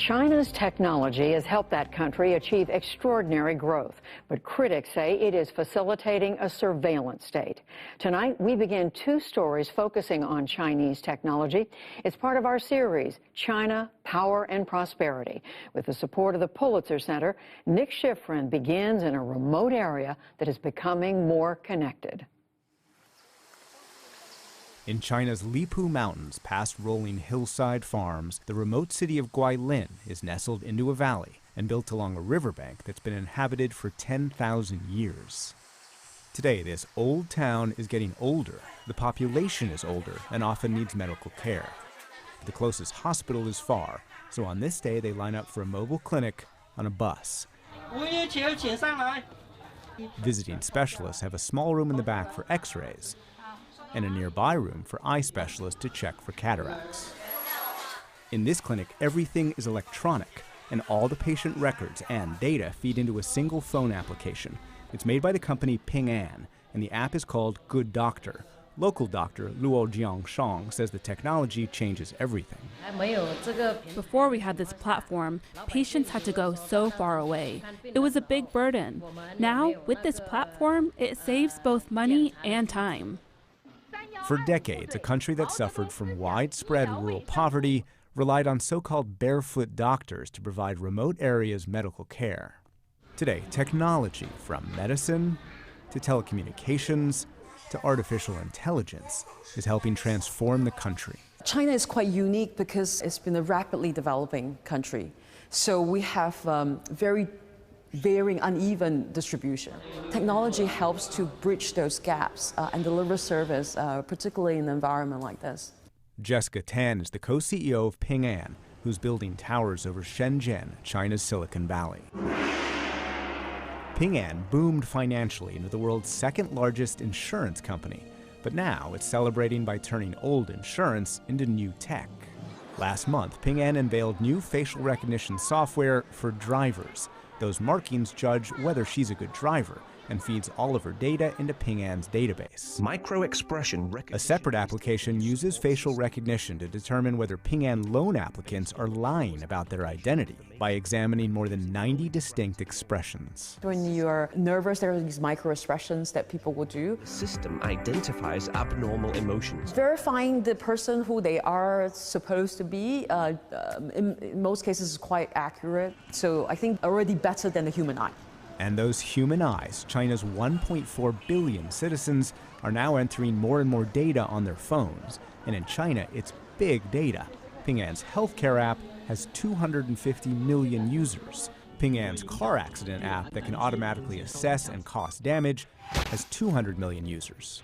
China's technology has helped that country achieve extraordinary growth, but critics say it is facilitating a surveillance state. Tonight, we begin two stories focusing on Chinese technology. It's part of our series, China, Power and Prosperity. With the support of the Pulitzer Center, Nick Schifrin begins in a remote area that is becoming more connected. In China's Lipu Mountains, past rolling hillside farms, the remote city of Guilin is nestled into a valley and built along a riverbank that's been inhabited for 10,000 years. Today, this old town is getting older. The population is older and often needs medical care. The closest hospital is far, so on this day they line up for a mobile clinic on a bus. Visiting specialists have a small room in the back for x-rays and a nearby room for eye specialists to check for cataracts. In this clinic, everything is electronic, and all the patient records and data feed into a single phone application. It's made by the company Ping An, and the app is called Good Doctor. Local doctor Luo Jiangshang says the technology changes everything. Before we had this platform, patients had to go so far away. It was a big burden. Now, with this platform, it saves both money and time. For decades, a country that suffered from widespread rural poverty relied on so-called barefoot doctors to provide remote areas medical care. Today, technology, from medicine to telecommunications to artificial intelligence, is helping transform the country. China is quite unique because it's been a rapidly developing country. So we have very varying, uneven distribution. Technology helps to bridge those gaps and deliver service, particularly in an environment like this. Jessica Tan is the co-CEO of Ping An, who's building towers over Shenzhen, China's Silicon Valley. Ping An boomed financially into the world's second largest insurance company, but now it's celebrating by turning old insurance into new tech. Last month, Ping An unveiled new facial recognition software for drivers. Those markings judge whether she's a good driver and feeds all of her data into Ping An's database. Micro-expression recognition. A separate application uses facial recognition to determine whether Ping An loan applicants are lying about their identity by examining more than 90 distinct expressions. When you're nervous, there are these micro-expressions that people will do. The system identifies abnormal emotions. Verifying the person who they are supposed to be, in most cases, is quite accurate. So I think already better than the human eye. And those human eyes, China's 1.4 billion citizens, are now entering more and more data on their phones. And in China, it's big data. Ping An's healthcare app has 250 million users. Ping An's car accident app that can automatically assess and cost damage has 200 million users.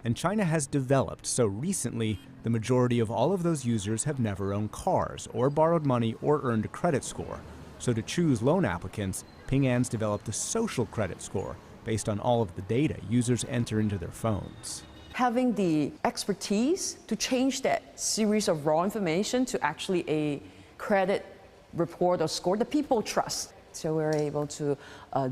And China has developed so recently, the majority of all of those users have never owned cars or borrowed money or earned a credit score. So to choose loan applicants, Ping An's developed a social credit score based on all of the data users enter into their phones. Having the expertise to change that series of raw information to actually a credit report or score that people trust. So we're able to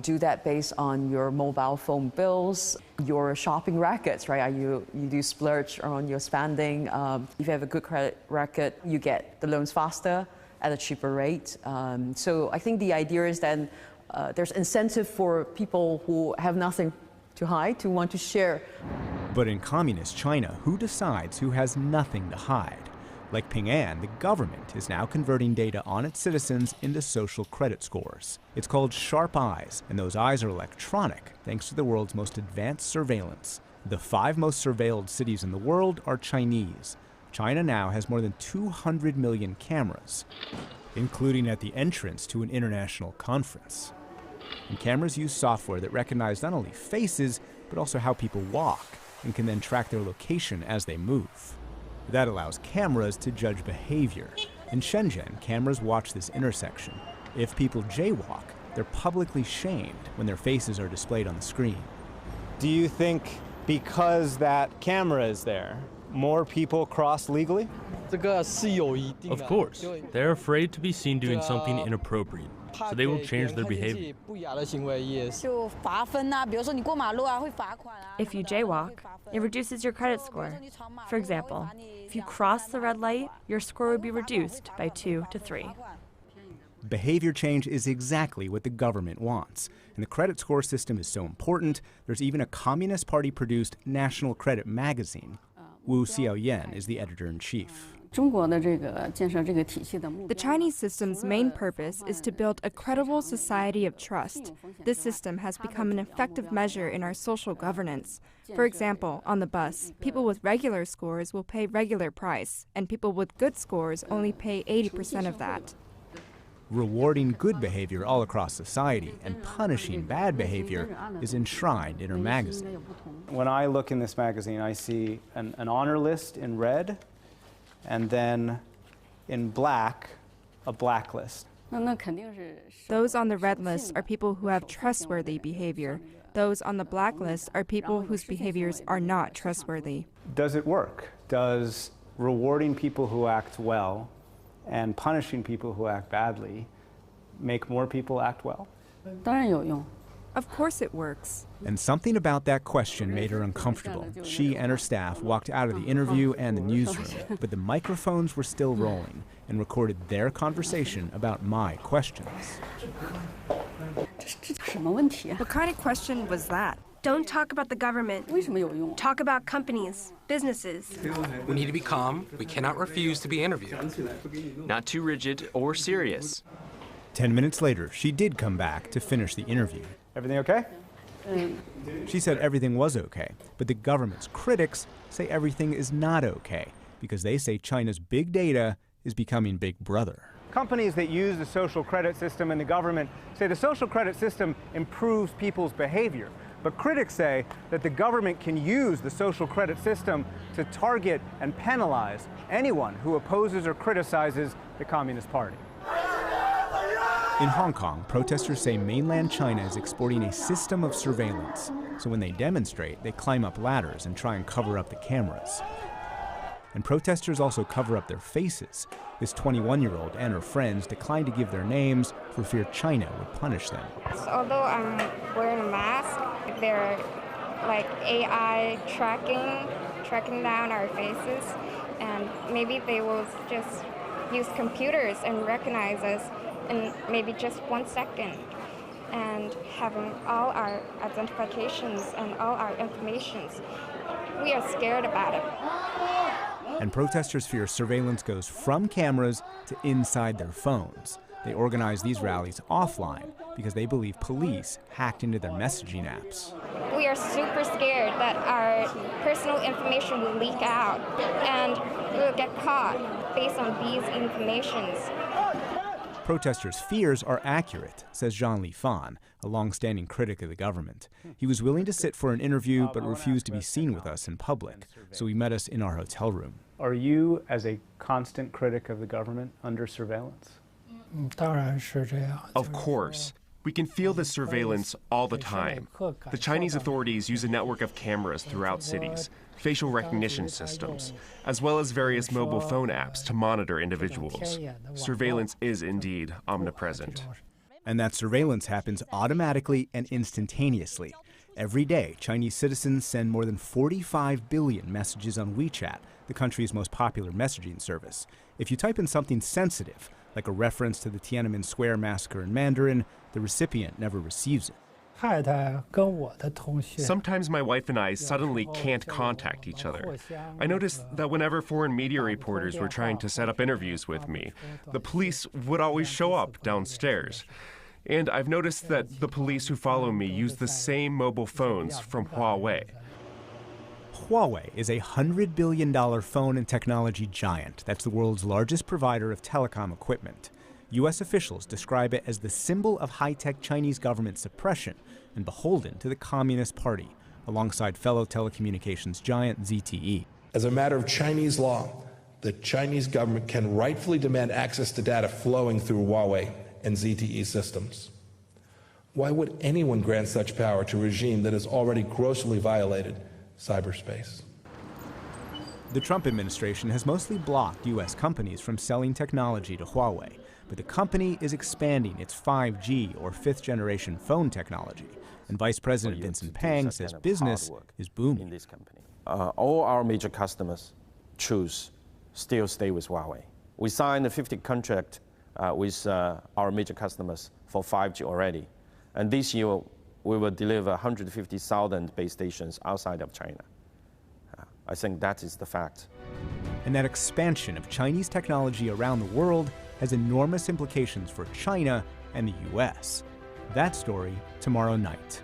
do that based on your mobile phone bills, your shopping records, right? You do splurge on your spending. If you have a good credit record, you get the loans faster at a cheaper rate. So I think the idea is that there's incentive for people who have nothing to hide to want to share. But in communist China, who decides who has nothing to hide? Like Ping An, the government is now converting data on its citizens into social credit scores. It's called Sharp Eyes, and those eyes are electronic thanks to the world's most advanced surveillance. The 5 most surveilled cities in the world are Chinese. China now has more than 200 million cameras, including at the entrance to an international conference. And cameras use software that recognize not only faces, but also how people walk, and can then track their location as they move. That allows cameras to judge behavior. In Shenzhen, cameras watch this intersection. If people jaywalk, they're publicly shamed when their faces are displayed on the screen. Do you think because that camera is there, more people cross legally? Of course. They're afraid to be seen doing something inappropriate. so they will change their behavior. If you jaywalk, it reduces your credit score. For example, if you cross the red light, your score would be reduced by 2 to 3. Behavior change is exactly what the government wants. And the credit score system is so important, there's even a Communist Party-produced national credit magazine. Wu Xiaoyan is the editor-in-chief. The Chinese system's main purpose is to build a credible society of trust. This system has become an effective measure in our social governance. For example, on the bus, people with regular scores will pay regular price, and people with good scores only pay 80% of that. Rewarding good behavior all across society and punishing bad behavior is enshrined in her magazine. When I look in this magazine, I see an honor list in red, and then in black, a blacklist. Those on the red list are people who have trustworthy behavior. Those on the black list are people whose behaviors are not trustworthy. Does it work? Does rewarding people who act well and punishing people who act badly make more people act well? Of course it works. And something about that question made her uncomfortable. She and her staff walked out of the interview and the newsroom, but the microphones were still rolling and recorded their conversation about my questions. What kind of question was that? Don't talk about the government. Talk about companies, businesses. We need to be calm. We cannot refuse to be interviewed. Not too rigid or serious. 10 minutes later, she did come back to finish the interview. Everything okay? She said everything was okay, but the government's critics say everything is not okay because they say China's big data is becoming Big Brother. Companies that use the social credit system and the government say the social credit system improves people's behavior. But critics say that the government can use the social credit system to target and penalize anyone who opposes or criticizes the Communist Party. In Hong Kong, protesters say mainland China is exporting a system of surveillance. So when they demonstrate, they climb up ladders and try and cover up the cameras. And protesters also cover up their faces. This 21-year-old and her friends declined to give their names for fear China would punish them. Although I'm wearing a mask, they're like AI tracking down our faces, and maybe they will just use computers and recognize us in maybe just 1 second, and having all our identifications and all our informations. We are scared about it. And protesters fear surveillance goes from cameras to inside their phones. They organize these rallies offline because they believe police hacked into their messaging apps. We are super scared that our personal information will leak out and we'll get caught based on these informations. Protesters' fears are accurate, says Zhang Lifan, a long-standing critic of the government. He was willing to sit for an interview but refused to be seen with us in public, so he met us in our hotel room. Are you, as a constant critic of the government, under surveillance? Of course. We can feel this surveillance all the time. The Chinese authorities use a network of cameras throughout cities, facial recognition systems, as well as various mobile phone apps to monitor individuals. Surveillance is indeed omnipresent. And that surveillance happens automatically and instantaneously. Every day, Chinese citizens send more than 45 billion messages on WeChat, the country's most popular messaging service. If you type in something sensitive, like a reference to the Tiananmen Square massacre in Mandarin, the recipient never receives it. Sometimes my wife and I suddenly can't contact each other. I noticed that whenever foreign media reporters were trying to set up interviews with me, the police would always show up downstairs. And I've noticed that the police who follow me use the same mobile phones from Huawei. Huawei is a $100 billion phone and technology giant that's the world's largest provider of telecom equipment. U.S. officials describe it as the symbol of high-tech Chinese government suppression and beholden to the Communist Party, alongside fellow telecommunications giant ZTE. As a matter of Chinese law, the Chinese government can rightfully demand access to data flowing through Huawei and ZTE systems. Why would anyone grant such power to a regime that has already grossly violated cyberspace? The Trump administration has mostly blocked U.S. companies from selling technology to Huawei, but the company is expanding its 5G or fifth-generation phone technology. And Vice President Vincent Pang says business is booming. All our major customers still stay with Huawei. We signed a 50 contract with our major customers for 5G already. And this year, we will deliver 150,000 base stations outside of China. I think that is the fact. And that expansion of Chinese technology around the world has enormous implications for China and the U.S. That story tomorrow night.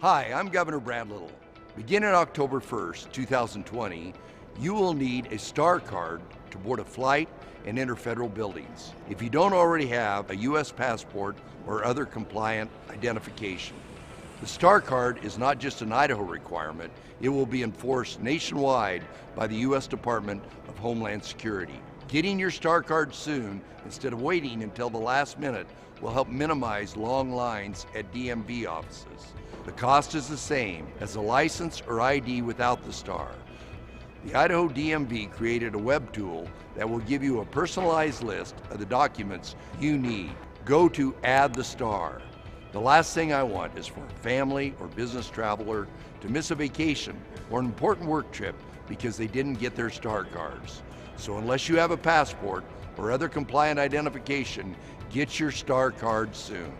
Hi, I'm Governor Brad Little. Beginning October 1st, 2020, you will need a STAR card to board a flight and enter federal buildings if you don't already have a U.S. passport or other compliant identification. The STAR card is not just an Idaho requirement, it will be enforced nationwide by the U.S. Department of Homeland Security. Getting your STAR card soon, instead of waiting until the last minute, will help minimize long lines at DMV offices. The cost is the same as a license or ID without the STAR. The Idaho DMV created a web tool that will give you a personalized list of the documents you need. Go to Add the STAR. The last thing I want is for a family or business traveler to miss a vacation or an important work trip because they didn't get their STAR cards. So unless you have a passport or other compliant identification, get your STAR card soon.